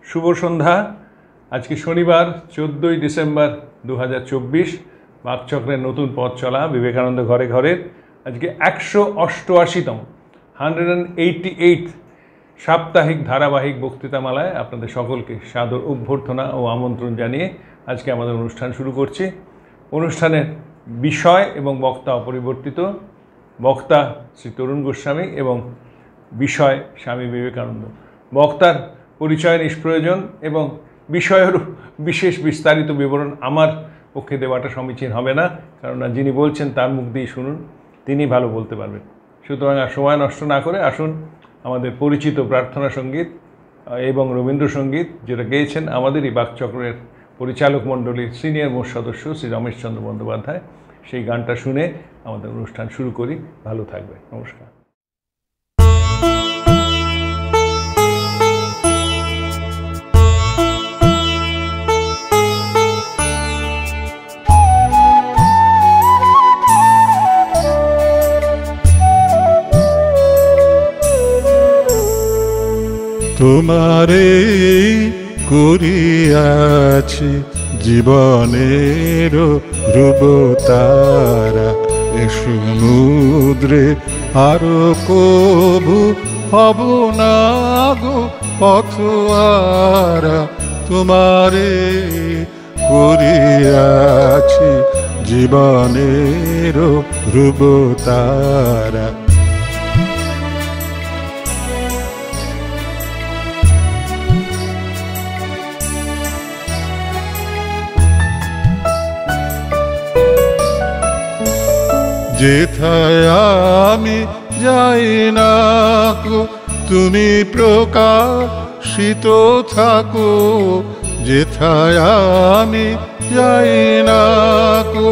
শুভ সন্ধ্যা। আজকে শনিবার 14ই ডিসেম্বর 2024। বাকচক্রের নতুন পথ চলা বিবেকানন্দ ঘরে ঘরের আজকে 188তম 188th সাপ্তাহিক ধারাবাহিক বক্তৃতামালায় আপনাদের সকলকে সাদর অভ্যর্থনা ও আমন্ত্রণ জানিয়ে আজকে আমাদের অনুষ্ঠান শুরু করছি। অনুষ্ঠানের বিষয় এবং বক্তা অপরিবর্তিত। বক্তা শ্রী তরুণ গোস্বামী এবং বিষয় স্বামী বিবেকানন্দ। বক্তার পরিচয় নিষ্প্রয়োজন এবং বিষয়ের বিশেষ বিস্তারিত বিবরণ আমার পক্ষে দেওয়াটা সমীচীন হবে না, কেননা যিনি বলছেন তার মুখ দিয়ে শুনুন, তিনি ভালো বলতে পারবেন। সুতরাং আর সময় নষ্ট না করে আসুন আমাদের পরিচিত প্রার্থনা সঙ্গীত এবং রবীন্দ্রসঙ্গীত, যেটা গেয়েছেন আমাদেরই বাকচক্রের পরিচালক মণ্ডলীর সিনিয়র মোস্ট সদস্য শ্রী রমেশচন্দ্র বন্দ্যোপাধ্যায়, সেই গানটা শুনে আমাদের অনুষ্ঠান শুরু করি। ভালো থাকবে। নমস্কার। তোমারে করিয়াছি জীবনের ধ্রুবতারা, এ সমুদ্রে আরো কবু হব না গো পথহারা। তোমারে করিয়াছি জীবনের ধ্রুবতারা। যেথায় আমি যাই না গো তুমি প্রকাশিত থাকো, যেথায় আমি যাই না গো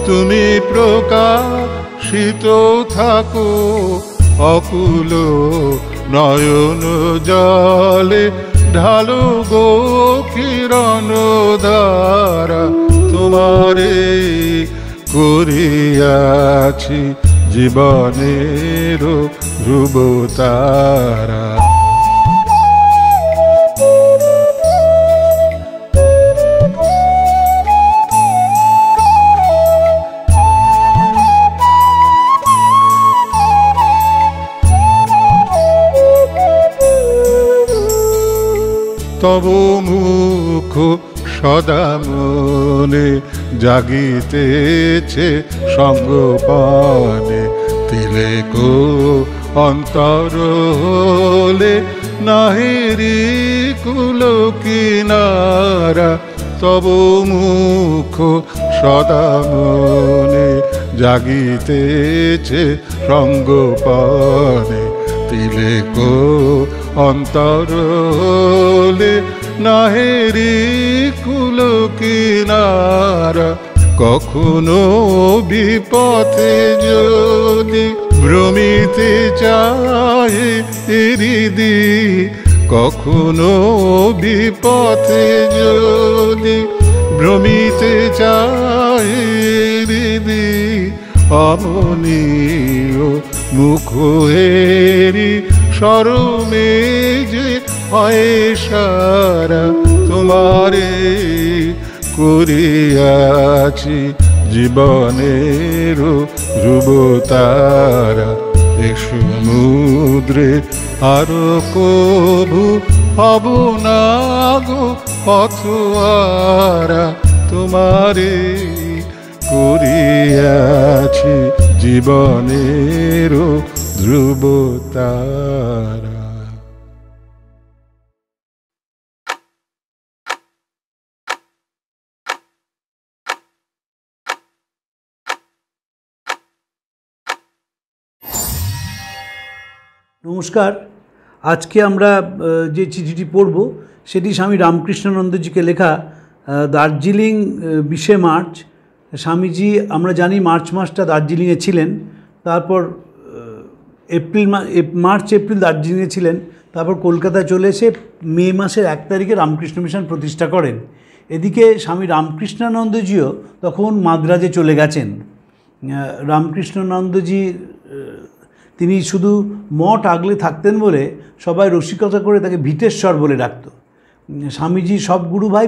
তুমি প্রকাশিত থাকো। অকুল নয়ন জলে ঢালো গো কিরণ ধারা। তোমারে করিয়াছি জীবনের ধ্রুবতারা। তব মুখ সদা মনে জাগিতেছে সঙ্গপানে, তিলেকো অন্তর হলে নাহিরি কুল কিনারা। তব মুখ সদা মনে জাগিতেছে সঙ্গপানে, তিলেকো অন্তর হলে নাহেরি কুল কিনারা। কখনো বিপথে যদি ভ্রমিতে চায় হৃদি, কখনো বিপথে যদি ভ্রমিতে চায় হৃদি, অমনীয় মুখ হেরি শরমে যে হয় সারা। তোমারে করিয়াছি জীবনের ধ্রুবতারা, এ সমুদ্রে আরো কবু হব না গো পথহারা। তোমারে করিয়াছি জীবনের ধ্রুবতারা। নমস্কার। আজকে আমরা যে চিঠিটি পড়ব সেটি স্বামী রামকৃষ্ণানন্দজিকে লেখা। দার্জিলিং 20শে মার্চ। স্বামীজি আমরা জানি মার্চ মাসটা দার্জিলিংয়ে ছিলেন, তারপর মার্চ এপ্রিল দার্জিলিংয়ে ছিলেন, তারপর কলকাতায় চলে এসে মে মাসের 1 তারিখে রামকৃষ্ণ মিশন প্রতিষ্ঠা করেন। এদিকে স্বামী রামকৃষ্ণানন্দজিও তখন মাদ্রাজে চলে গেছেন। রামকৃষ্ণানন্দজি তিনি শুধু মঠ আগলে থাকতেন বলে সবাই রসিকতা করে তাকে ভিটেশ্বর বলে ডাকত। স্বামীজি সব গুরু ভাই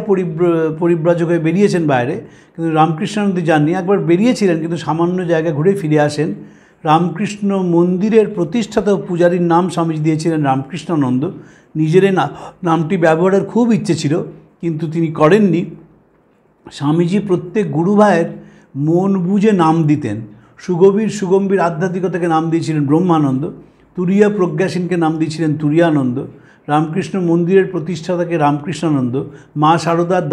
পরিব্রাজক হয়ে বেরিয়েছেন বাইরে, কিন্তু রামকৃষ্ণানন্দ যাননি। একবার বেরিয়েছিলেন কিন্তু সামান্য জায়গা ঘুরে ফিরে আসেন। রামকৃষ্ণ মন্দিরের প্রতিষ্ঠাতা পূজারীর নাম স্বামীজি দিয়েছিলেন রামকৃষ্ণানন্দ। নিজের নামটি ব্যবহারের খুব ইচ্ছে ছিল কিন্তু তিনি করেননি। স্বামীজি প্রত্যেক গুরু ভাইয়ের মন বুঝে নাম দিতেন। সুগম্ভীর আধ্যাত্মিকতাকে নাম দিয়েছিলেন ব্রহ্মানন্দ, তুরিয়া প্রজ্ঞাসীনকে নাম দিয়েছিলেন তুরিয়ানন্দ, রামকৃষ্ণ মন্দিরের প্রতিষ্ঠাতাকে রামকৃষ্ণানন্দ, মা শারদার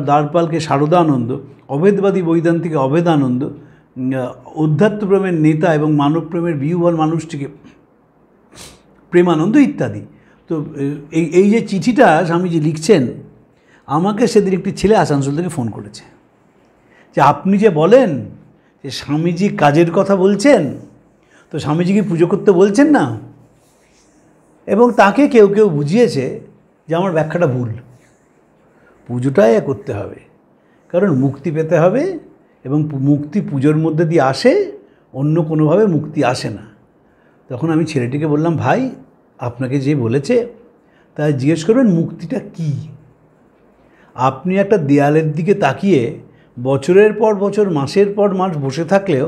দ্বারপালকে শারদানন্দ, অভেদবাদী বৈদান্তিকে অভেদানন্দ, অধ্যাত্মপ্রেমের নেতা এবং মানবপ্রেমের বিহ্বল মানুষটিকে প্রেমানন্দ ইত্যাদি। তো এই যে চিঠিটা স্বামীজি লিখছেন, আমাকে সেদিন একটি ছেলে আসানসোল থেকে ফোন করেছে যে আপনি যে বলেন যে স্বামীজি কাজের কথা বলছেন, তো স্বামীজিকে পুজো করতে বলছেন না। এবং তাকে কেউ কেউ বুঝিয়েছে যে আমার ব্যাখ্যাটা ভুল, পুজোটাই করতে হবে, কারণ মুক্তি পেতে হবে এবং মুক্তি পুজোর মধ্যে দিয়ে আসে, অন্য কোনোভাবে মুক্তি আসে না। তখন আমি ছেলেটিকে বললাম, ভাই আপনাকে যে বলেছে তাই জিজ্ঞেস করবেন মুক্তিটা কী। আপনি একটা দেয়ালের দিকে তাকিয়ে বছরের পর বছর মাসের পর মাস বসে থাকলেও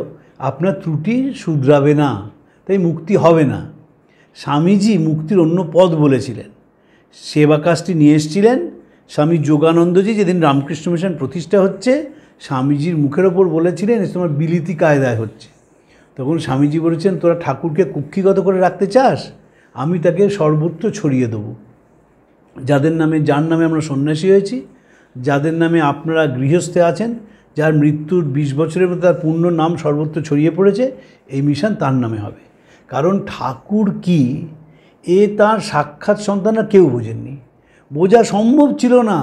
আপনার ত্রুটি শুধরাবে না, তাই মুক্তি হবে না। স্বামীজি মুক্তির অন্য পথ বলেছিলেন, সেবা কাজটি নিয়ে এসেছিলেন। স্বামী যোগানন্দজি যেদিন রামকৃষ্ণ মিশন প্রতিষ্ঠা হচ্ছে, স্বামীজির মুখের ওপর বলেছিলেন এ তোমার বিলিতি কায়দায় হচ্ছে। তখন স্বামীজি বলেছেন, তোরা ঠাকুরকে কুক্ষিগত করে রাখতে চাস, আমি তাকে সর্বত্র ছড়িয়ে দেবো। যার নামে আমরা সন্ন্যাসী হয়েছি, যাদের নামে আপনারা গৃহস্থে আছেন, যার মৃত্যুর 20 বছরের মধ্যে তার পূর্ণ নাম সর্বত্র ছড়িয়ে পড়েছে, এই মিশন তার নামে হবে। কারণ ঠাকুর কি তার সাক্ষাৎ সন্তানরা কেউ বোঝেননি, বোঝা সম্ভব ছিল না।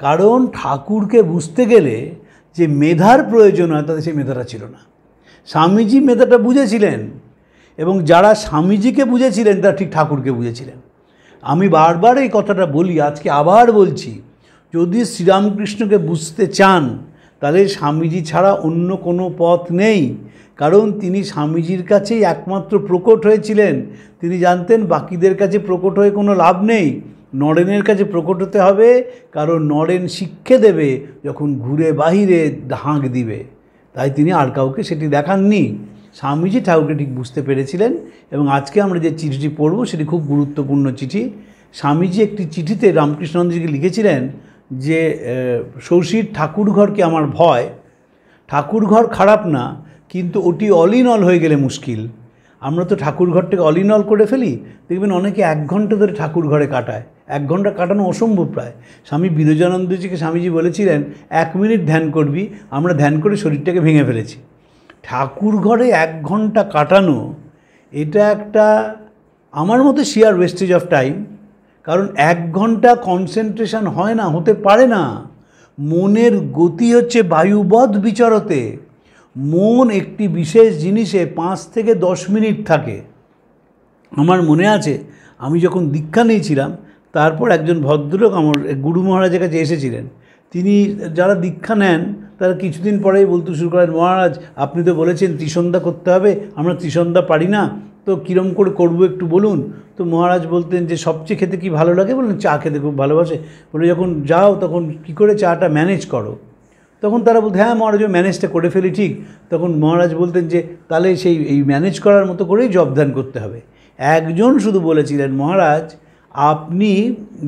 কারণ ঠাকুরকে বুঝতে গেলে যে মেধার প্রয়োজন হয় তাদের সেই মেধাটা ছিল না। স্বামীজি মেধাটা বুঝেছিলেন এবং যারা স্বামীজিকে বুঝেছিলেন তারা ঠিক ঠাকুরকে বুঝেছিলেন। আমি বারবার এই কথাটা বলি, আজকে আবার বলছি, যদি শ্রীরামকৃষ্ণকে বুঝতে চান তাহলে স্বামীজি ছাড়া অন্য কোনো পথ নেই। কারণ তিনি স্বামীজির কাছেই একমাত্র প্রকট হয়েছিলেন। তিনি জানতেন বাকিদের কাছে প্রকট হয়ে কোনো লাভ নেই, নরেনের কাছে প্রকট হতে হবে, কারণ নরেন শিক্ষা দেবে যখন ঘুরে বাহিরে হাঁক দিবে। তাই তিনি আর কাউকে সেটি দেখাননি। স্বামীজি ঠাকুরকে ঠিক বুঝতে পেরেছিলেন। এবং আজকে আমরা যে চিঠিটি পড়ব সেটি খুব গুরুত্বপূর্ণ চিঠি। স্বামীজি একটি চিঠিতে রামকৃষ্ণানন্দজিকে লিখেছিলেন যে শশীর ঠাকুরঘরকে আমার ভয়। ঠাকুরঘর খারাপ না, কিন্তু ওটি অল ইন অল হয়ে গেলে মুশকিল। আমরা তো ঠাকুরঘরটাকে অল ইন অল করে ফেলি। দেখবেন অনেকে 1 ঘন্টা ধরে ঠাকুরঘরে কাটায়, 1 ঘন্টা কাটানো অসম্ভব প্রায়। স্বামী বিরজানন্দজিকে স্বামীজি বলেছিলেন 1 মিনিট ধ্যান করবি, আমরা ধ্যান করে শরীরটাকে ভেঙে ফেলেছি। ঠাকুরঘরে 1 ঘন্টা কাটানো এটা একটা আমার মতে শিয়ার ওয়েস্টেজ অফ টাইম। কারণ 1 ঘন্টা কনসেন্ট্রেশন হয় না, হতে পারে না। মনের গতি হচ্ছে বায়ুবৎ বিচরতে। মন একটি বিশেষ জিনিসে 5 থেকে 10 মিনিট থাকে। আমার মনে আছে আমি যখন দীক্ষা নিয়েছিলাম, তারপর একজন ভদ্রলোক আমার গুরু মহারাজের কাছে এসেছিলেন। তিনি যারা দীক্ষা নেন তারা কিছুদিন পরেই বলতে শুরু করেন, মহারাজ আপনি তো বলেছেন ত্রিসন্ধ্যা করতে হবে, আমরা ত্রিসন্ধ্যা পারি না, তো কীরম করে করবো একটু বলুন। তো মহারাজ বলতেন যে সবচেয়ে খেতে কি ভালো লাগে? বললেন চা খেতে খুব ভালোবাসে। বলে যখন যাও তখন কী করে চাটা ম্যানেজ করো? তখন তারা বলতে, হ্যাঁ মহারাজ ম্যানেজটা করে ফেলি ঠিক। তখন মহারাজ বলতেন যে তাহলে এই ম্যানেজ করার মতো করেই জব ধ্যান করতে হবে। একজন শুধু বলেছিলেন, মহারাজ আপনি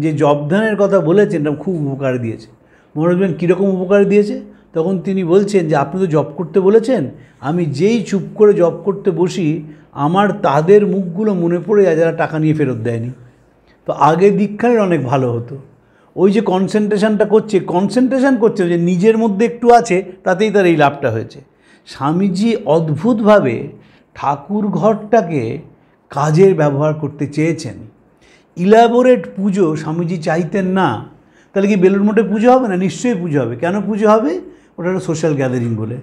যে জব ধ্যানের কথা বলেছেন এটা খুব উপকার দিয়েছে। মহারাজ বললেন কীরকম উপকার দিয়েছে? তখন তিনি বলছেন যে আপনি তো জব করতে বলেছেন, আমি যেই চুপ করে জব করতে বসি আমার তাদের মুখগুলো মনে পড়ে যায় যারা টাকা নিয়ে ফেরত দেয়নি। তো আগে দীক্ষার অনেক ভালো হতো। ওই যে কনসেন্ট্রেশন করছে যে নিজের মধ্যে একটু আছে, তাতেই তার এই লাভটা হয়েছে। স্বামীজি অদ্ভুতভাবে ঠাকুর ঘরটাকে কাজের ব্যবহার করতে চেয়েছেন। ইলাবোরেট পুজো স্বামীজি চাইতেন না। তাহলে কি বেলুড় মঠে পুজো হবে না? নিশ্চয়ই পুজো হবে। কেন পুজো হবে? ওটা একটা সোশ্যাল গ্যাদারিং বলে।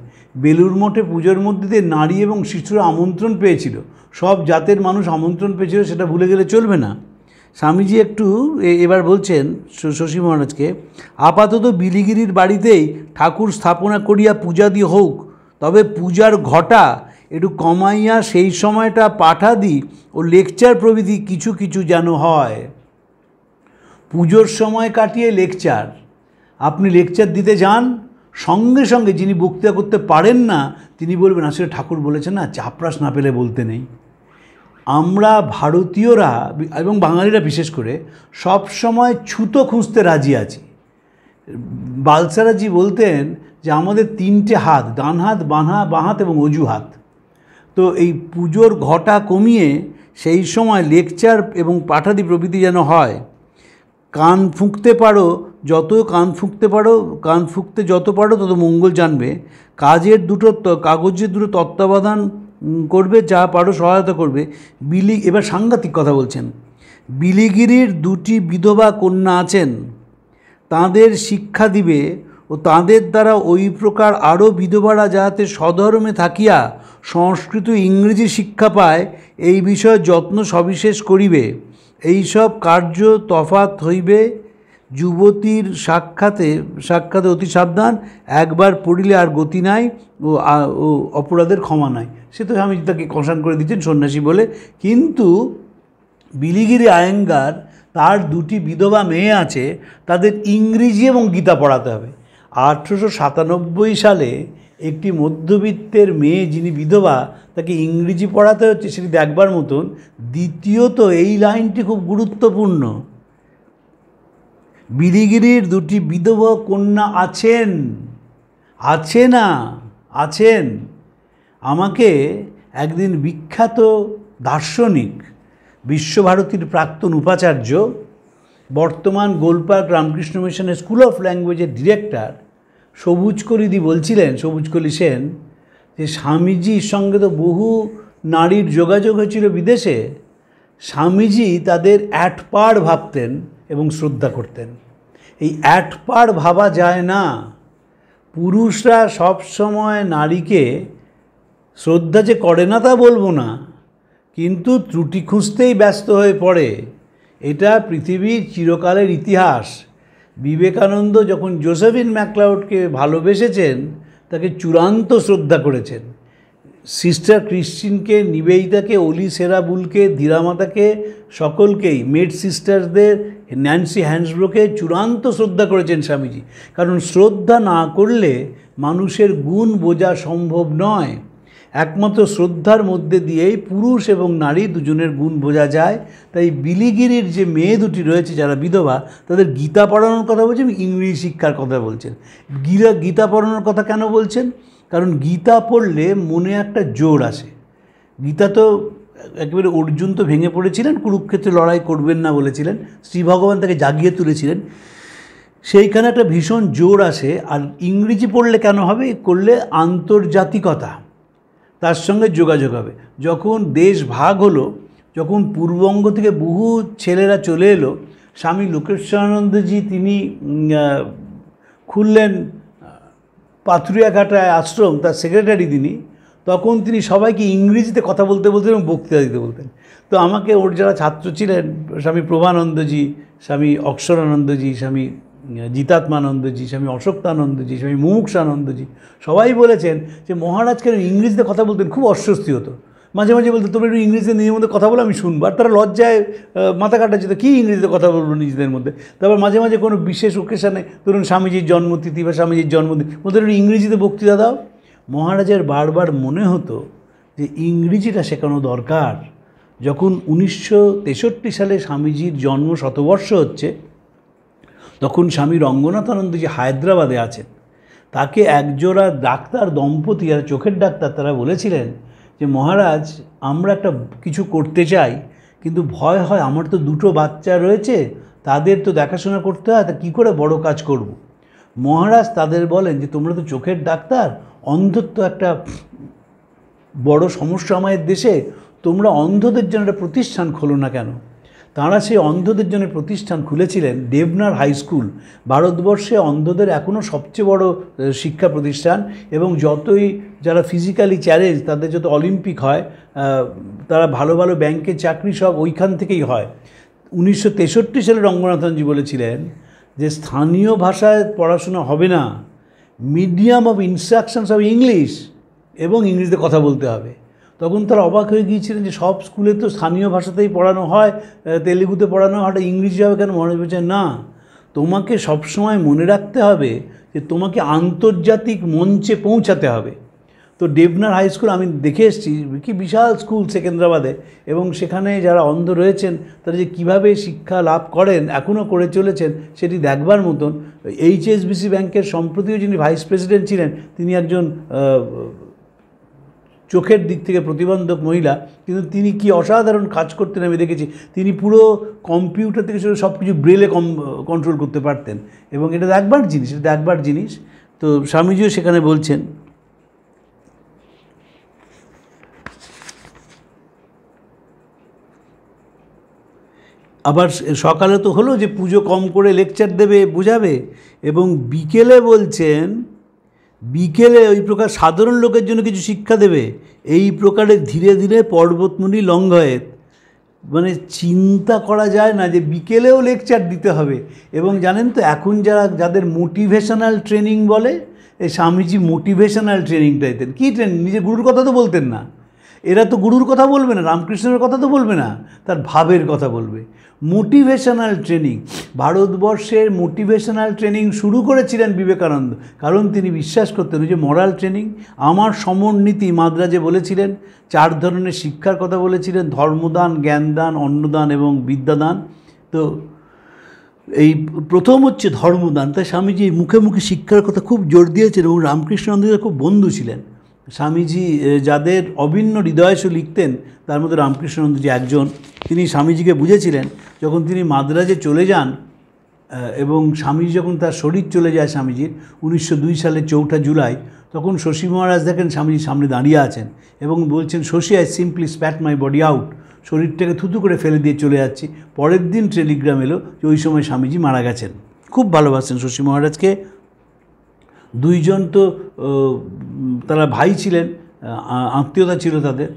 বেলুড় মঠে পুজোর মধ্যে দিয়ে নারী এবং শিশুরা আমন্ত্রণ পেয়েছিল, সব জাতের মানুষ আমন্ত্রণ পেয়েছিল, সেটা ভুলে গেলে চলবে না। স্বামীজি একটু এবার বলছেন শশী মহারাজকে, আপাতত বিলিগিরির বাড়িতেই ঠাকুর স্থাপনা করিয়া পূজা দিয়ে হোক, তবে পূজার ঘটা একটু কমাইয়া সেই সময়টা পাঠা দিই ও লেকচার প্রভৃতি কিছু কিছু যেন হয়। পুজোর সময় কাটিয়ে লেকচার, আপনি লেকচার দিতে যান, সঙ্গে সঙ্গে যিনি বক্তৃতা করতে পারেন না তিনি বলবেন আসলে ঠাকুর বলেছেন না চাপরাস না পেলে বলতে নেই। আমরা ভারতীয়রা এবং বাঙালিরা বিশেষ করে সব সময় ছুতো খুঁজতে রাজি আছি। বালসারাজি বলতেন যে আমাদের 3টে হাত, ডান হাত, বাঁ হাত এবং অজুহাত। তো এই পুজোর ঘটা কমিয়ে সেই সময় লেকচার এবং পাঠাদি প্রভৃতি যেন হয়। কান ফুঁকতে পারো যত, কান ফুঁকতে যত পারো তত মঙ্গল জানবে। কাগজের দুটো তত্ত্বাবধান করবে, যা পারো সহায়তা করবে। এবার সাংঘাতিক কথা বলছেন, বিলিগিরির 2টি বিধবা কন্যা আছেন, তাঁদের শিক্ষা দিবে ও তাঁদের দ্বারা ওই প্রকার আরও বিধবারা যাহাতে সধর্মে থাকিয়া সংস্কৃত ইংরেজি শিক্ষা পায় এই বিষয়ে যত্ন সবিশেষ করিবে। এইসব কার্য তফাৎ হইবে। যুবতীর সাক্ষাতে অতি সাবধান, একবার পড়িলে আর গতি নাই ও অপরাধের ক্ষমা নাই। সে তো স্বামীজি তাকে কষান করে দিচ্ছেন সন্ন্যাসী বলে। কিন্তু বিলিগিরি আয়েঙ্গার, তার 2টি বিধবা মেয়ে আছে, তাদের ইংরেজি এবং গীতা পড়াতে হবে। 1897 সালে একটি মধ্যবিত্তের মেয়ে যিনি বিধবা, তাকে ইংরেজি পড়াতে হচ্ছে, সেটি দেখবার মতন। দ্বিতীয়ত এই লাইনটি খুব গুরুত্বপূর্ণ, বিলিগিরির 2টি বিধবা কন্যা আছেন। আমাকে একদিন বিখ্যাত দার্শনিক, বিশ্বভারতীর প্রাক্তন উপাচার্য, বর্তমান গোলপার্ক রামকৃষ্ণ মিশনের স্কুল অফ ল্যাঙ্গুয়েজের ডিরেক্টর সবুজকলি সেন, যে স্বামীজির সঙ্গে তো বহু নারীর যোগাযোগ হয়েছিল বিদেশে। স্বামীজি তাদের অ্যাটপাড় ভাবতেন এবং শ্রদ্ধা করতেন। এই অ্যাটপাড় ভাবা যায় না। পুরুষরা সব সময় নারীকে শ্রদ্ধা যে করে না তা বলবো না, কিন্তু ত্রুটি খুঁজতেই ব্যস্ত হয়ে পড়ে। এটা পৃথিবীর চিরকালের ইতিহাস। বিবেকানন্দ যখন জোসেফিন ম্যাকলাউডকে ভালোবেসেছেন, তাকে চূড়ান্ত শ্রদ্ধা করেছেন। সিস্টার ক্রিস্টিনকে, নিবেদিতাকে, অলি সেরাবুলকে, ধীরামাতাকে, সকলকেই, মেড সিস্টারদের, ন্যান্সি হ্যান্সব্রোকে চূড়ান্ত শ্রদ্ধা করেছেন স্বামীজি। কারণ শ্রদ্ধা না করলে মানুষের গুণ বোঝা সম্ভব নয়। একমাত্র শ্রদ্ধার মধ্যে দিয়েই পুরুষ এবং নারী দুজনের গুণ বোঝা যায়। তাই বিলিগিরির যে মেয়ে 2টি রয়েছে যারা বিধবা, তাদের গীতা পড়ানোর কথা বলছেন, ইংরেজি শিক্ষার কথা বলছেন। গীতা পড়ানোর কথা কেন বলছেন? কারণ গীতা পড়লে মনে একটা জোর আসে। গীতা তো একেবারে অর্জুন তো ভেঙে পড়েছিলেন, কুরুক্ষেত্রে লড়াই করবেন না বলেছিলেন, শ্রী ভগবান তাকে জাগিয়ে তুলেছিলেন। সেইখানে একটা ভীষণ জোর আসে। আর ইংরেজি পড়লে কেন হবে? করলে আন্তর্জাতিকতা, তার সঙ্গে যোগাযোগ হবে। যখন দেশ ভাগ হলো, যখন পূর্ববঙ্গ থেকে বহু ছেলেরা চলে এলো, স্বামী লোকেশ্বরানন্দজি তিনি খুললেন পাথুরিয়াঘাটায় আশ্রম, তার সেক্রেটারি তিনি। তখন তিনি সবাইকে ইংরেজিতে কথা বলতে বলতেন এবং বক্তৃতা দিতে বলতেন। তো আমাকে ওর যারা ছাত্র ছিলেন, স্বামী প্রভানন্দজি, স্বামী অক্ষরানন্দজি, স্বামী জিতাত্মানন্দজি, স্বামী অশোক্তানন্দজি, স্বামী মুমুক্ষানন্দজি, সবাই বলেছেন যে মহারাজকে ইংরেজিতে কথা বলতেন, খুব অস্বস্তি হতো। মাঝে মাঝে বলতো তোমরা একটু ইংরেজিতে নিজের মধ্যে কথা বলো, আমি শুনবো। আর তারা লজ্জায় মাথা কাটা যেত, কী ইংরেজিতে কথা বলবো নিজেদের মধ্যে। তারপর মাঝে মাঝে কোনো বিশেষ ওকেশানে, ধরুন স্বামীজির জন্মতিথি বা স্বামীজির জন্মদিন, ওদের একটু ইংরেজিতে বক্তৃতা দাও। মহারাজের বারবার মনে হতো যে ইংরেজিটা শেখানো দরকার। যখন 1963 সালে স্বামীজির জন্ম শতবর্ষ হচ্ছে, তখন স্বামী রঙ্গনাথানন্দ যে হায়দ্রাবাদে আছেন, তাকে একজোড়া ডাক্তার দম্পতি, আর চোখের ডাক্তার, তারা বলেছিলেন যে মহারাজ আমরা একটা কিছু করতে চাই, কিন্তু ভয় হয়, আমার তো 2টো বাচ্চা রয়েছে, তাদের তো দেখাশোনা করতে হয়, তা কী করে বড় কাজ করব। মহারাজ তাদের বলেন যে তোমরা তো চোখের ডাক্তার, অন্ধত্ব একটা বড় সমস্যা আমাদের দেশে, তোমরা অন্ধদের জন্য একটা প্রতিষ্ঠান খোলো না কেন। তাঁরা সেই অন্ধদের জন্য প্রতিষ্ঠান খুলেছিলেন দেবনার হাই স্কুল। ভারতবর্ষে অন্ধদের এখনও সবচেয়ে বড় শিক্ষা প্রতিষ্ঠান, এবং যতই যারা ফিজিক্যালি চ্যালেঞ্জ, তাদের যত অলিম্পিক হয়, তারা ভালো ভালো ব্যাংকের চাকরি সব ওইখান থেকেই হয়। 1963 সালে রঙ্গনাথনজি বলেছিলেন যে স্থানীয় ভাষায় পড়াশোনা হবে না, medium of instructions of English, এবং ইংরেজিতে কথা বলতে হবে। তখন তারা অবাক হয়ে গিয়েছিলেন যে সব স্কুলে তো স্থানীয় ভাষাতেই পড়ানো হয়, তেলেগুতে পড়ানো হয়, হঠাৎ ইংরেজি হবে কেন? মনে হচ্ছে না, তোমাকে সবসময় মনে রাখতে হবে যে তোমাকে আন্তর্জাতিক মঞ্চে পৌঁছাতে হবে। তো দেবনার হাই স্কুল আমি দেখে এসেছি, কি বিশাল স্কুল সেকেন্দ্রাবাদে, এবং সেখানে যারা অন্ধ রয়েছেন তারা যে কীভাবে শিক্ষা লাভ করেন, এখনও করে চলেছেন, সেটি দেখবার মতন। HSBC ব্যাংকের সম্প্রতিও যিনি ভাইস প্রেসিডেন্ট ছিলেন, তিনি একজন চোখের দিক থেকে প্রতিবন্ধক মহিলা, কিন্তু তিনি কি অসাধারণ কাজ করতেন আমি দেখেছি। তিনি পুরো কম্পিউটার থেকে শুরু সব কিছু ব্রেলে কন্ট্রোল করতে পারতেন, এবং এটা দেখবার জিনিস। তো স্বামীজিও সেখানে বলছেন, আবার সকালে তো হলো যে পুজো কম করে লেকচার দেবে, বোঝাবে, এবং বিকেলে বলছেন, বিকেলে ওই প্রকার সাধারণ লোকের জন্য কিছু শিক্ষা দেবে। এই প্রকারে ধীরে ধীরে পর্বতমুনি লঙ্ঘয়েত। মানে চিন্তা করা যায় না যে বিকেলেও লেকচার দিতে হবে। এবং জানেন তো, এখন যাদের মোটিভেশনাল ট্রেনিং বলে, এই স্বামীজি মোটিভেশনাল ট্রেনিংটা দিতেন। কী ট্রেনিং? নিজে গুরুর কথা তো বলতেন না, এরা তো গুরুর কথা বলবে না, রামকৃষ্ণের কথা তো বলবে না, তার ভাবের কথা বলবে। মোটিভেশনাল ট্রেনিং, ভারতবর্ষের মোটিভেশনাল ট্রেনিং শুরু করেছিলেন বিবেকানন্দ, কারণ তিনি বিশ্বাস করতেন যে মরাল ট্রেনিং। আমার সমরনীতি মাদ্রাজে বলেছিলেন, 4 ধরনের শিক্ষার কথা বলেছিলেন, ধর্মদান, জ্ঞানদান, অন্নদান এবং বিদ্যাদান। তো এই প্রথম হচ্ছে ধর্মদান। তাই স্বামীজি মুখে মুখে শিক্ষার কথা খুব জোর দিয়েছেন, এবং রামকৃষ্ণানন্দের খুব বন্ধু ছিলেন। স্বামীজি যাদের অভিন্ন হৃদয়সু লিখতেন, তার মধ্যে রামকৃষ্ণানন্দজি একজন। তিনি স্বামীজিকে বুঝেছিলেন যখন তিনি মাদ্রাজে চলে যান, এবং স্বামীজি যখন তার শরীর চলে যায় স্বামীজির 1902 সালের 4 জুলাই, তখন শশী মহারাজ দেখেন স্বামীজির সামনে দাঁড়িয়ে আছেন এবং বলছেন, Shashi, I simply spat my body out, শরীরটাকে থুতু করে ফেলে দিয়ে চলে যাচ্ছি। পরের দিন টেলিগ্রাম এলো যে ওই সময় স্বামীজি মারা গেছেন। খুব ভালোবাসেন শশী মহারাজকে। দুইজন তো তারা ভাই ছিলেন, আত্মীয়তা ছিল তাদের,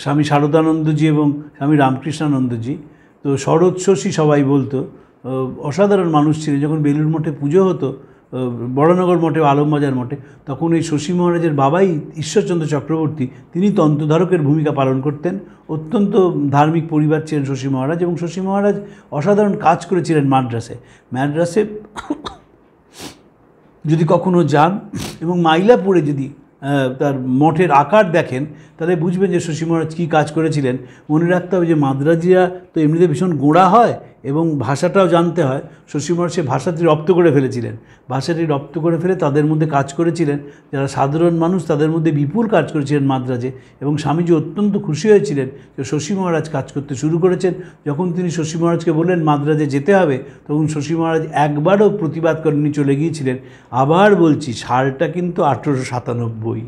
স্বামী শারদানন্দজি এবং স্বামী রামকৃষ্ণানন্দজি। তো শরৎ শশী সবাই বলতো, অসাধারণ মানুষ ছিলেন। যখন বেলুড় মঠে পুজো হতো, বড়নগর মঠে, আলমবাজার মঠে, তখন এই শশী মহারাজের বাবাই ঈশ্বরচন্দ্র চক্রবর্তী, তিনি তন্ত্রধারকের ভূমিকা পালন করতেন। অত্যন্ত ধার্মিক পরিবার ছিলেন শশী মহারাজ, এবং শশী মহারাজ অসাধারণ কাজ করেছিলেন মাদ্রাসে যদি কখনো যান এবং মাইলাপুরে যদি তার মঠের আকার দেখেন, তাহলে বুঝবেন যে শশী মহারাজ কী কাজ করেছিলেন। মনে রাখতে হবে যে মাদ্রাজিরা তো এমনিতে ভীষণ গোঁড়া হয় এবং ভাষাটাও জানতে হয়। শশী মহারাজ সে ভাষাটি রপ্ত করে ফেলেছিলেন, ভাষাটি রপ্ত করে ফেলে তাদের মধ্যে কাজ করেছিলেন। যারা সাধারণ মানুষ তাদের মধ্যে বিপুল কাজ করেছিলেন মাদ্রাজে, এবং স্বামীজি অত্যন্ত খুশি হয়েছিলেন যে শশী মহারাজ কাজ করতে শুরু করেছেন। যখন তিনি শশী মহারাজকে বললেন মাদ্রাজে যেতে হবে, তখন শশী মহারাজ একবারও প্রতিবাদ করেননি, চলে গিয়েছিলেন। আবার বলছি, সালটা কিন্তু 1897।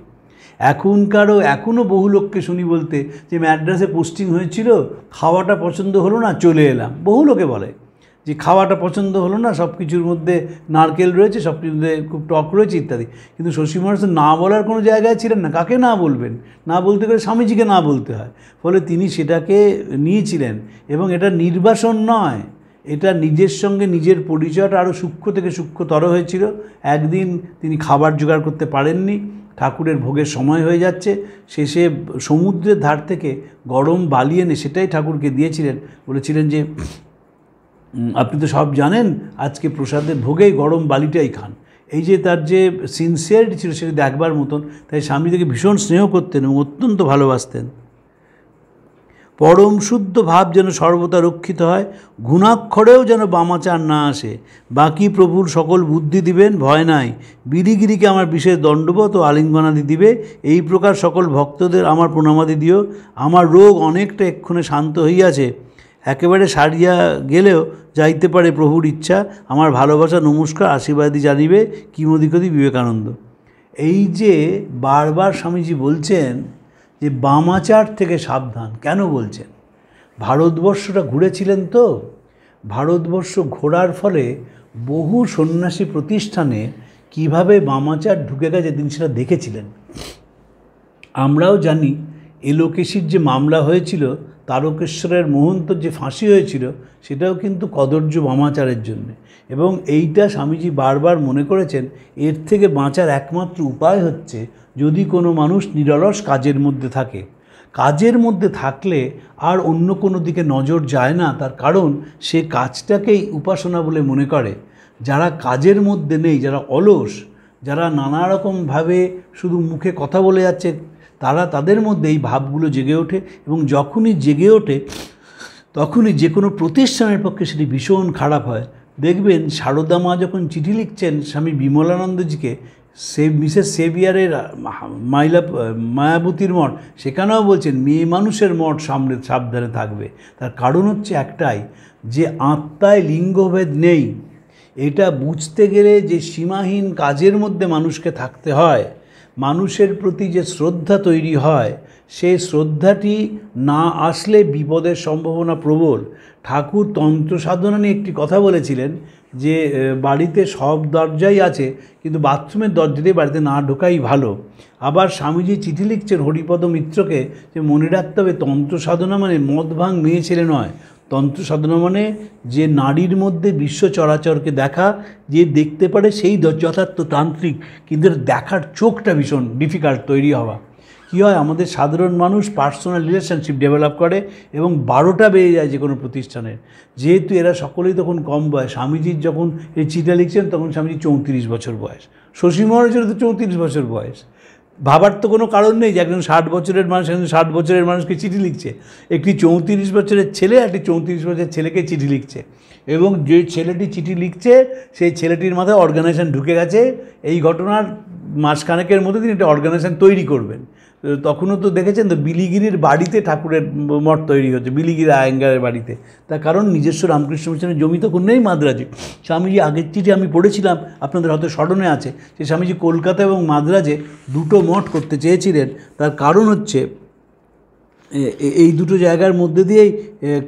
এখনও বহু লোককে শুনি বলতে যে ম্যাড্রাসে পোস্টিং হয়েছিল, খাওয়াটা পছন্দ হলো না, চলে এলাম। বহু লোকে বলে যে খাওয়াটা পছন্দ হলো না, সব কিছুর মধ্যে নারকেল রয়েছে, সব কিছুর মধ্যে খুব টক রয়েছে ইত্যাদি। কিন্তু শশী মহারাজ না বলার কোনো জায়গায় ছিলেন না। কাকে না বলবেন? না বলতে গেলে স্বামীজিকে না বলতে হয়। ফলে তিনি সেটাকে নিয়েছিলেন, এবং এটা নির্বাসন নয়, এটা নিজের সঙ্গে নিজের পরিচয়টা আরও সূক্ষ্ম থেকে সূক্ষ্মতর হয়েছিল। একদিন তিনি খাবার জোগাড় করতে পারেননি, ঠাকুরের ভোগের সময় হয়ে যাচ্ছে, শেষে সমুদ্রের ধার থেকে গরম বালি এনে সেটাই ঠাকুরকে দিয়েছিলেন। বলেছিলেন যে আপনি তো সব জানেন, আজকে প্রসাদের ভোগেই গরম বালিটাই খান। এই যে তার যে সিনসিয়ারিটি ছিল, সেটা দেখবার মতন। তাই স্বামী থেকে ভীষণ স্নেহ করতেন এবং অত্যন্ত ভালোবাসতেন। পরম শুদ্ধ ভাব যেন সর্বদা রক্ষিত হয়, গুণাক্ষরেও যেন বামাচার না আসে। বাকি প্রভুর সকল বুদ্ধি দিবেন, ভয় নাই। বিড়িগিরিকে আমার বিশেষ দণ্ডবত ও আলিঙ্গনাদি দিবে। এই প্রকার সকল ভক্তদের আমার প্রণামাদি দিও। আমার রোগ অনেকটা এক্ষণে শান্ত হইয়াছে, একেবারে সারিয়া গেলেও যাইতে পারে প্রভুর ইচ্ছা। আমার ভালোবাসা, নমস্কার, আশীর্বাদই জানিবে কিমধিকতি বিবেকানন্দ। এই যে বারবার স্বামীজি বলছেন যে বামাচার থেকে সাবধান, কেন বলছেন? ভারতবর্ষটা ঘুরেছিলেন তো, ভারতবর্ষ ঘোরার ফলে বহু সন্ন্যাসী প্রতিষ্ঠানে কিভাবে বামাচার ঢুকে গেছে তিনি সেটা দেখেছিলেন। আমরাও জানি এলোকেশীর যে মামলা হয়েছিল, তারকেশ্বরের মহন্তর যে ফাঁসি হয়েছিল, সেটাও কিন্তু কদর্য বামাচারের জন্যে। এবং এইটা স্বামীজি বারবার মনে করেছেন, এর থেকে বাঁচার একমাত্র উপায় হচ্ছে যদি কোনো মানুষ নিরলস কাজের মধ্যে থাকে। কাজের মধ্যে থাকলে আর অন্য কোনো দিকে নজর যায় না, তার কারণ সে কাজটাকেই উপাসনা বলে মনে করে। যারা কাজের মধ্যে নেই, যারা অলস, যারা নানা রকমভাবে শুধু মুখে কথা বলে যাচ্ছে, তাদের মধ্যে এই ভাবগুলো জেগে ওঠে, এবং যখনই জেগে ওঠে তখনই যে কোনো প্রতিষ্ঠানের পক্ষে সেটি ভীষণ খারাপ হয়। দেখবেন সারদা মা যখন চিঠি লিখছেন স্বামী বিমলানন্দজিকে, মিসেস সেভিয়ারের মায়াবতীর মঠ, সেখানেও বলছেন মেয়ে মানুষের মঠ সাবধানে থাকবে। তার কারণ হচ্ছে একটাই, যে আত্মায় লিঙ্গভেদ নেই। এটা বুঝতে গেলে যে সীমাহীন কাজের মধ্যে মানুষকে থাকতে হয়, মানুষের প্রতি যে শ্রদ্ধা তৈরি হয়, সেই শ্রদ্ধাটি না আসলে বিপদের সম্ভাবনা প্রবল। ঠাকুর তন্ত্র সাধনা নিয়ে একটি কথা বলেছিলেন যে বাড়িতে সব দরজাই আছে, কিন্তু বাথরুমের দরজাটি বাড়িতে না ঢোকাই ভালো। আবার স্বামীজি চিঠি লিখছেন হরিপদ মিত্রকে যে মনে রাখতে হবে তন্ত্র সাধনা মানে মদ ভাঙ মেয়ে ছেলে নয়। তন্ত্র সাধনা মানে যে নারীর মধ্যে বিশ্ব চরাচরকে দেখা, যে দেখতে পারে সেই যথার্থ তান্ত্রিক, কিন্তু দেখার চোখটা ভীষণ ডিফিকাল্ট তৈরি হওয়া। কী হয়, আমাদের সাধারণ মানুষ পার্সোনাল রিলেশনশিপ ডেভেলপ করে এবং 12টা বেড়ে যায় যে কোনো প্রতিষ্ঠানের। যেহেতু এরা সকলেই তখন কম বয়স, স্বামীজির যখন এই চিঠি লিখছেন তখন স্বামীজি 34 বছর বয়স, শশী মহারাজেরও তো 34 বছর বয়স। ভাবার তো কোনো কারণ নেই যে একজন 60 বছরের মানুষ একজন 60 বছরের মানুষকে চিঠি লিখছে। একটি 34 বছরের ছেলে একটি 34 বছরের ছেলেকে চিঠি লিখছে, এবং যে ছেলেটি চিঠি লিখছে সেই ছেলেটির মাথায় অর্গানাইজেশন ঢুকে গেছে। এই ঘটনার মাসখানেকের মধ্যে তিনি একটা অর্গানাইজেশন তৈরি করবেন। তখনও তো দেখেছেন তো বিলিগিরির বাড়িতে ঠাকুরের মঠ তৈরি হচ্ছে, বিলিগিরি আয়েঙ্গারের বাড়িতে। তার কারণ নিজস্ব রামকৃষ্ণ মিশনের জমি তখন নেই মাদ্রাজে। স্বামীজি আগের চিঠি আমি পড়েছিলাম, আপনাদের হয়তো স্মরণে আছে, যে স্বামীজি কলকাতা এবং মাদ্রাজে দুটো মঠ করতে চেয়েছিলেন। তার কারণ হচ্ছে এই দুটো জায়গার মধ্যে দিয়েই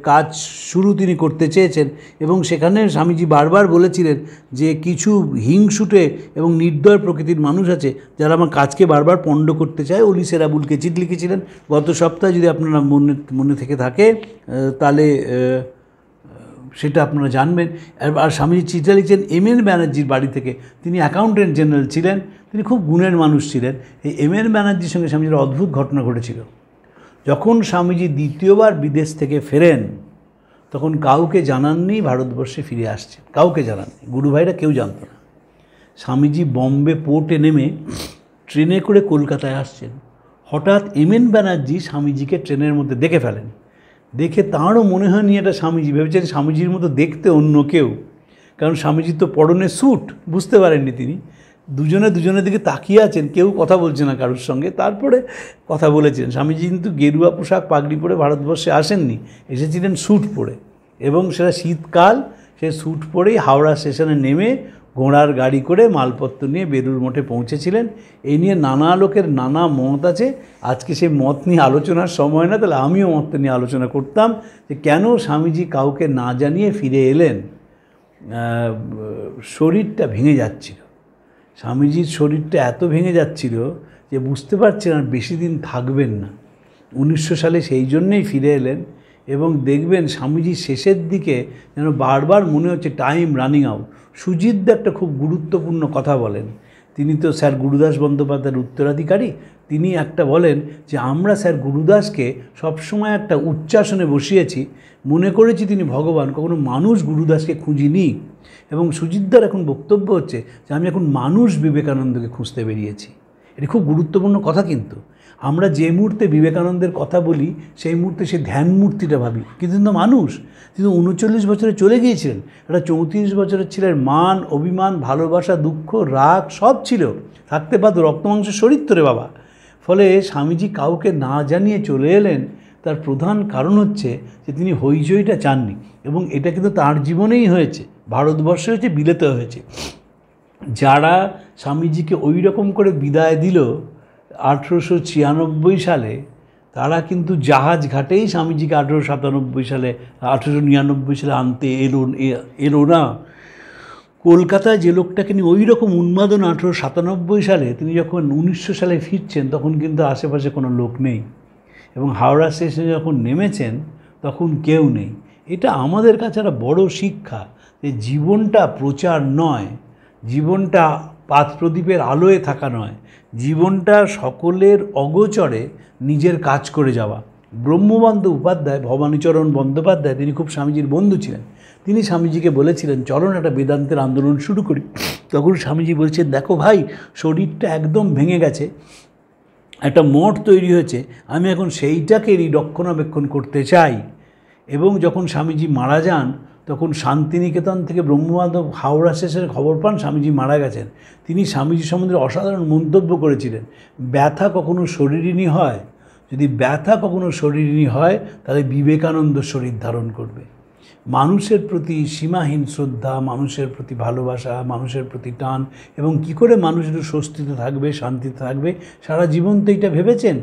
কাজ শুরু তিনি করতে চেয়েছেন, এবং সেখানে স্বামীজি বারবার বলেছিলেন যে কিছু হিংসুটে এবং নির্দয় প্রকৃতির মানুষ আছে যারা আমার কাজকে বারবার পণ্ড করতে চায়। অলি সেরাবুলকে চিঠি লিখেছিলেন গত সপ্তাহে, যদি আপনারা মনে থেকে থাকে তাহলে সেটা আপনারা জানবেন। আর স্বামীজি চিঠি লিখছেন এমএন ব্যানার্জির বাড়ি থেকে। তিনি অ্যাকাউন্টেন্ট জেনারেল ছিলেন, তিনি খুব গুণের মানুষ ছিলেন। এই এমএন ব্যানার্জির সঙ্গে স্বামীজির অদ্ভুত ঘটনা ঘটেছিল। যখন স্বামীজি দ্বিতীয়বার বিদেশ থেকে ফেরেন তখন কাউকে জানাননি ভারতবর্ষে ফিরে আসছেন, কাউকে জানাননি, গুরু ভাইরা কেউ জানত না। স্বামীজি বম্বে পোর্টে নেমে ট্রেনে করে কলকাতায় আসছেন। হঠাৎ এমএন ব্যানার্জি স্বামীজিকে ট্রেনের মধ্যে দেখে ফেলেন। দেখে তাঁরও মনে হয়নি এটা স্বামীজি, ভেবেছেন স্বামীজির মতো দেখতে অন্য কেউ, কারণ স্বামীজির তো পরনে স্যুট, বুঝতে পারেননি তিনি। দুজনের দিকে তাকিয়ে আছেন, কেউ কথা বলছে না কারোর সঙ্গে। তারপরে কথা বলেছিলেন। স্বামীজি কিন্তু গেরুয়া পোশাক পাগড়ি পরে ভারতবর্ষে আসেননি, এসেছিলেন স্যুট পরে, এবং সেটা শীতকাল। সে স্যুট পরেই হাওড়া স্টেশনে নেমে ঘোড়ার গাড়ি করে মালপত্র নিয়ে বেলুড় মঠে পৌঁছেছিলেন। এই নিয়ে নানা লোকের নানা মত আছে। আজকে সেই মত নিয়ে আলোচনার সময় না, তাহলে আমিও মত নিয়ে আলোচনা করতাম যে কেন স্বামীজি কাউকে না জানিয়ে ফিরে এলেন। শরীরটা ভেঙে যাচ্ছিল, স্বামীজির শরীরটা এত ভেঙে যাচ্ছিল যে বুঝতে পারছেন আর বেশি দিন থাকবেন না। 1900 সালে সেই জন্যেই ফিরে এলেন। এবং দেখবেন স্বামীজির শেষের দিকে যেন বারবার মনে হচ্ছে টাইম রানিং আউট। সুজিতদা একটা খুব গুরুত্বপূর্ণ কথা বলেন। তিনি তো স্যার গুরুদাস বন্দ্যোপাধ্যায়ের উত্তরাধিকারী। তিনি একটা বলেন যে আমরা স্যার গুরুদাসকে সবসময় একটা উচ্চাসনে বসিয়েছি, মনে করেছি তিনি ভগবান, কখনো মানুষ গুরুদাসকে খুঁজিনি। এবং সুজিতদার এখন বক্তব্য হচ্ছে যে আমি এখন মানুষ বিবেকানন্দকে খুঁজতে বেরিয়েছি। এটি খুব গুরুত্বপূর্ণ কথা। কিন্তু আমরা যে মুহূর্তে বিবেকানন্দের কথা বলি সেই মুহূর্তে সে ধ্যান মূর্তিটা ভাবি, কিন্তু মানুষ তিনি 39 বছরে চলে গিয়েছিলেন। একটা 34 বছরের ছেলের মান, অভিমান, ভালোবাসা, দুঃখ, রাগ সব ছিল, থাকতে পারত রক্তমাংস শরীর তোরে বাবা। ফলে স্বামীজি কাউকে না জানিয়ে চলে এলেন। তার প্রধান কারণ হচ্ছে যে তিনি হইচইটা চাননি, এবং এটা কিন্তু তার জীবনেই হয়েছে, ভারতবর্ষে হয়েছে, বিলেতে হয়েছে। যারা স্বামীজিকে ওই রকম করে বিদায় দিল 1896 সালে, তারা কিন্তু জাহাজ ঘাটেই স্বামীজিকে 1897 সালে 1899 সালে আনতে এলো না। কলকাতায় যে লোকটাকে নিয়ে ওই রকম উন্মাদন 1897 সালে, তিনি যখন 1900 সালে ফিরছেন তখন কিন্তু আশেপাশে কোনো লোক নেই, এবং হাওড়া স্টেশনে যখন নেমেছেন তখন কেউ নেই। এটা আমাদের কাছে একটা বড় শিক্ষা যে জীবনটা প্রচার নয়, জীবনটা পাদপ্রদীপের আলোয় থাকা নয়, জীবনটা সকলের অগোচরে নিজের কাজ করে যাওয়া। ব্রহ্মবন্ধ উপাধ্যায়, ভবানীচরণ বন্দ্যোপাধ্যায়, তিনি খুব স্বামীজির বন্ধু ছিলেন। তিনি স্বামীজিকে বলেছিলেন চলো না একটা বেদান্তের আন্দোলন শুরু করি। তখন স্বামীজি বলছেন দেখো ভাই, শরীরটা একদম ভেঙে গেছে, একটা মঠ তৈরি হয়েছে, আমি এখন সেইটাকেই রক্ষণাবেক্ষণ করতে চাই। এবং যখন স্বামীজি মারা যান তখন শান্তিনিকেতন থেকে ব্রহ্মবান্ধব হাওড়া স্টেশনে খবর পান স্বামীজি মারা গেছেন। তিনি স্বামীজি সম্বন্ধে অসাধারণ মন্তব্য করেছিলেন, ব্যথা কখনো শরীরিণী হয়, যদি ব্যথা কখনো শরীরিণী হয় তাহলে বিবেকানন্দ শরীর ধারণ করবে। মানুষের প্রতি সীমাহীন শ্রদ্ধা, মানুষের প্রতি ভালোবাসা, মানুষের প্রতি টান, এবং কি করে মানুষ একটু স্বস্তিতে থাকবে, শান্তিতে থাকবে, সারা জীবন তো এইটা ভেবেছেন।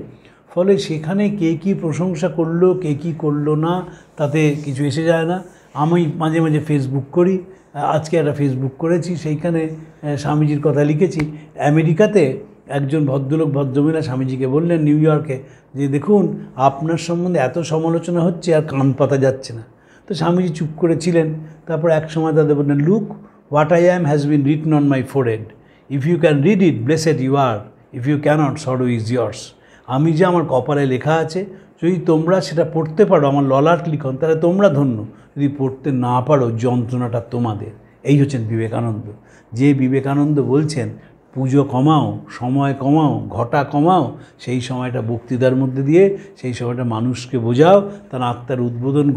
ফলে সেখানে কে কী প্রশংসা করলো, কে কী করলো না, তাতে কিছু এসে যায় না। আমি মাঝে মাঝে ফেসবুক করি, আজকে একটা ফেসবুক করেছি, সেইখানে স্বামীজির কথা লিখেছি। আমেরিকাতে একজন ভদ্রলোক, ভদ্রমহিলা স্বামীজিকে বললেন নিউ ইয়র্কে যে দেখুন আপনার সম্বন্ধে এত সমালোচনা হচ্ছে আর কান পাতা যাচ্ছে না। তো স্বামীজি চুপ করেছিলেন। তারপর এক সময় তাদের বললেন, look what I am has been written on my forehead, if you can read it blessed you are, if you cannot sorrow is yours. আমি যে আমার কপালে লেখা আছে, যদি তোমরা সেটা পড়তে পারো, আমার ললাট লিখন, তাহলে তোমরা ধন্য, যদি পড়তে না পারো যন্ত্রণাটা তোমাদের। এই হচ্ছেন বিবেকানন্দ। যে বিবেকানন্দ বলছেন পুজো কমাও, সময় কমাও, ঘটা কমাও, সেই সময়টা বক্তৃতার মধ্যে দিয়ে সেই সময়টা মানুষকে বোঝাও, তার আত্মার উদ্বোধন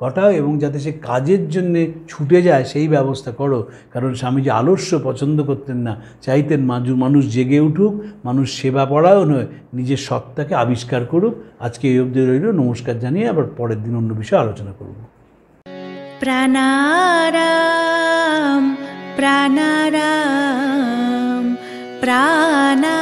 ঘটাও এবং যাতে সে কাজের জন্যে ছুটে যায় সেই ব্যবস্থা করো। কারণ স্বামীজি আলস্য পছন্দ করতেন না, চাইতেন মানুষ জেগে উঠুক, মানুষ সেবা পড়াও নয়, নিজের সত্তাকে আবিষ্কার করুক। আজকে এই অবধি রইল, নমস্কার জানিয়ে আবার পরের দিন অন্য বিষয়ে আলোচনা করব। প্রাণারাম প্রাণারাম প্রাণা